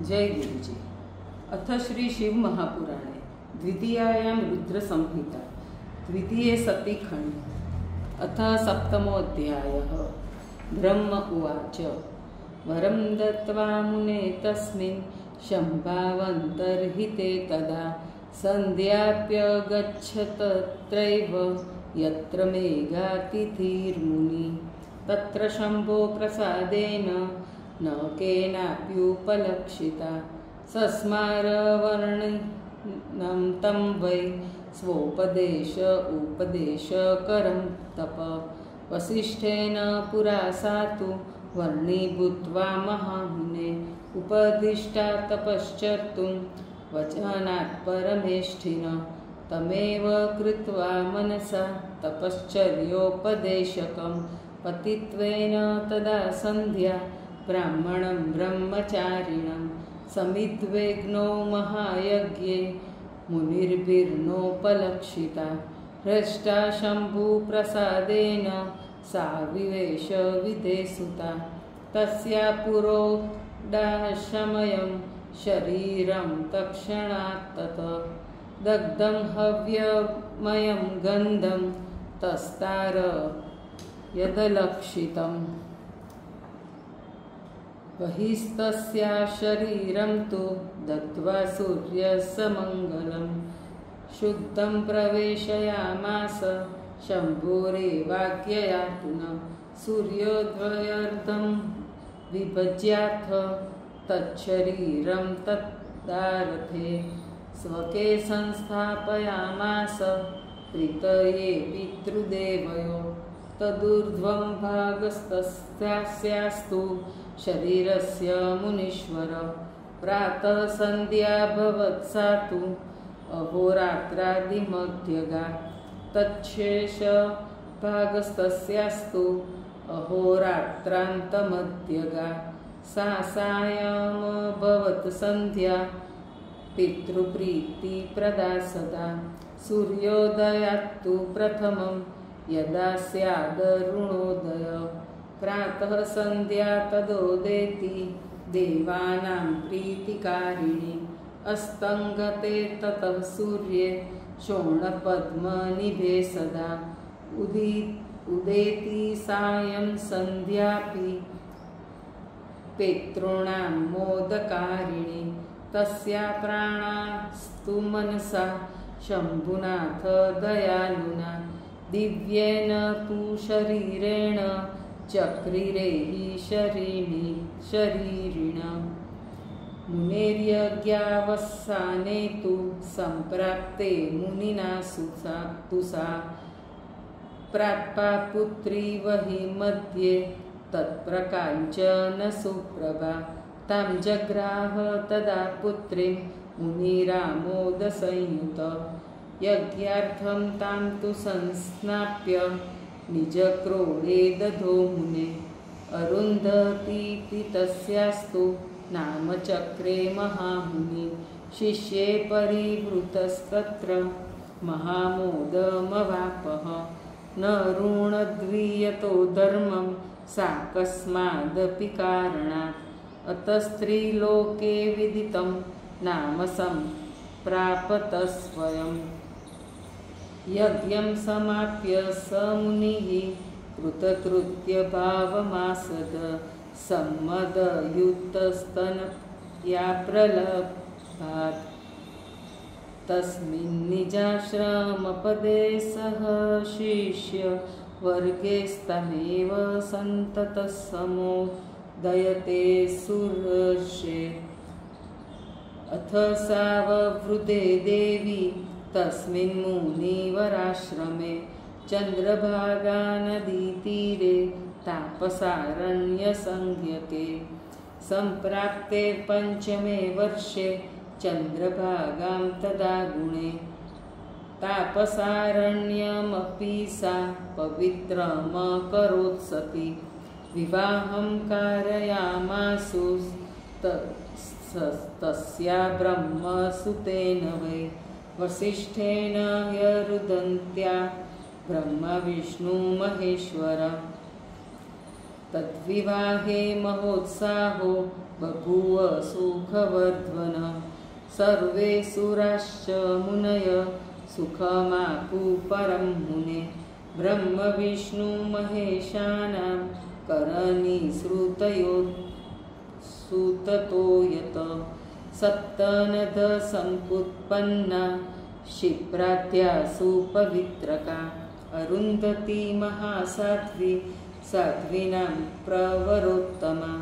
जय गुरुजी। अथ श्री शिव महापुराणे द्वितीयायां रुद्रसंहिता द्वितीये सति खण्ड अथ सप्तमोऽध्यायः। ब्रह्म उवाच वरं दत्त्वा मुने तस्मिन् शम्भावन्तर्हिते तदा सन्ध्याप्यगच्छत् तत्रैव यत्र मेघातिथिर्मुनि तत्र शम्भो प्रसादेन न केनाप्युपलक्षिता सस्मारवर्णनं तं वै स्वोपदेशकरं तप वसिष्ठेन पुरा सा तु वर्णीभूत्वा महामुने उपदिष्टा तपश्चर्तुं वचनात् परमेष्ठिन तमेव कृत्वा मनसा तपश्चर्योपदेशकं पतित्वेन तदा सन्ध्या ब्राह्मणं ब्रह्मचारिणं समिद्वेग्नो महायज्ञे मुनिर्भिर्नोपलक्षिता हृष्टा शम्भुप्रसादेन सा विवेश विदेसुता तस्या पुरोडाशमयं शरीरं तत्क्षणात् ततः दग्धं हव्यमयं गन्धं तस्तार यदलक्षितम् बहिस्तस्या शरीरं तु दत्त्वा सूर्यसमङ्गलं शुद्धं प्रवेशयामास शम्भुरेवाज्ञया पुनः सूर्योदयार्धं विभज्याथ तच्छरीरं तदारथे स्वके संस्थापयामास प्रीतये पितृदेवयो तदूर्ध्वं भागस्तस्यास्तु शरीरस्य मुनीश्वर प्रातः सन्ध्या भवत्सा तु अहोरात्रादिमध्यगा तच्छेष भागस्तस्यास्तु अहोरात्रान्तमध्यगा सा सायमभवत् सन्ध्या पितृप्रीतिप्रदा सदा सूर्योदयात्तु प्रथमं यदा स्यादरुणोदय प्रातः सन्ध्या तदोदेति देवानां प्रीतिकारिणी अस्तङ्गते ततः सूर्ये शोणपद्मनिभे सदा उदेति सायं सन्ध्यापि पितॄणां मोदकारिणी तस्या प्राणास्तु मनसा शम्भुनाथ दयालुना दिव्येन तु शरीरेण चक्रिरे हि शरीरिण मुनेर्यज्ञावसाने तु सम्प्राप्ते मुनिना तुसा प्राप्पुत्री वहि मध्ये तत्प्रकाञ्चन सुप्रभा तां जग्राह तदा पुत्रीं मुनिरामोदसंयुत यज्ञार्थं तां तु संस्नाप्य निजक्रोडे दधो मुने अरुन्धतीति तस्यास्तु नाम चक्रे महामुनि शिष्ये परिवृतस्तत्र महामोदमवापः न ऋणद्वियतो धर्मं सा कस्मादपि कारणात् अतस्त्रीलोके विदितं नाम सम्प्रापत स्वयं यज्ञं समाप्य स मुनिः कृतकृत्य भावमासद सम्मदयुक्तस्तनया प्रलभात् तस्मिन्निजाश्रमपदे सह शिष्य वर्गेस्तमेव सन्ततः समोदयते सुरर्षे अथ साववृधे देवी तस्मिन् मुनिवराश्रमे चन्द्रभागानदीतीरे तापसारण्यसंज्ञके सम्प्राप्ते पञ्चमे वर्षे चन्द्रभागां तदा गुणे तापसारण्यमपि सा पवित्रमकरोत्सति विवाहं कारयामासु तस्या ब्रह्मसुतेन वै वसिष्ठेन यरुदन्त्या ब्रह्म विष्णु महेश्वर तद्विवाहे महोत्साहो बभूव सुखवर्धनः। सर्वे सुराश्च मुनय सुखमापु परं मुने। ब्रह्म विष्णु महेशानां करनिसृततो यत। सप्तनद समुत्पन्ना क्षिप्राद्या सुपवित्रका। अरुन्धती महासाध्वी साध्वीनां प्रवरोत्तमा।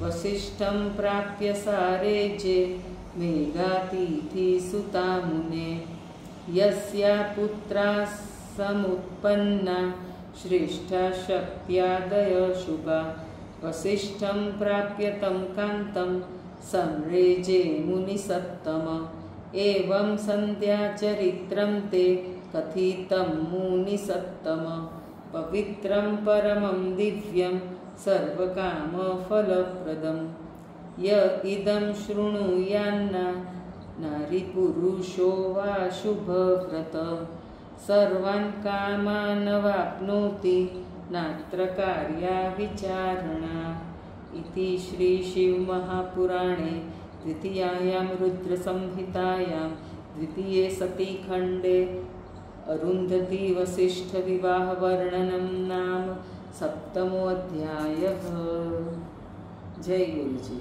वसिष्ठं प्राप्य सारेजे मेघातिथिसुता मुने। यस्या पुत्रा समुत्पन्ना श्रेष्ठा शक्त्यादय शुभा। वसिष्ठं प्राप्य तं कान्तं संरेजे मुनिसत्तम। एवं सन्ध्याचरित्रं ते कथितं मुनिसत्तम। पवित्रं परमं दिव्यं सर्वकामफलप्रदं। य इदं शृणुयान्ना नारीपुरुषो वा शुभव्रत। सर्वान् कामानवाप्नोति नात्र कार्या विचारणा। इति श्रीशिवमहापुराणे द्वितीयायां रुद्रसंहितायां द्वितीये सतीखण्डे अरुन्धती वसिष्ठविवाहवर्णनं नाम 7मोऽध्यायः। जय गुरुजी।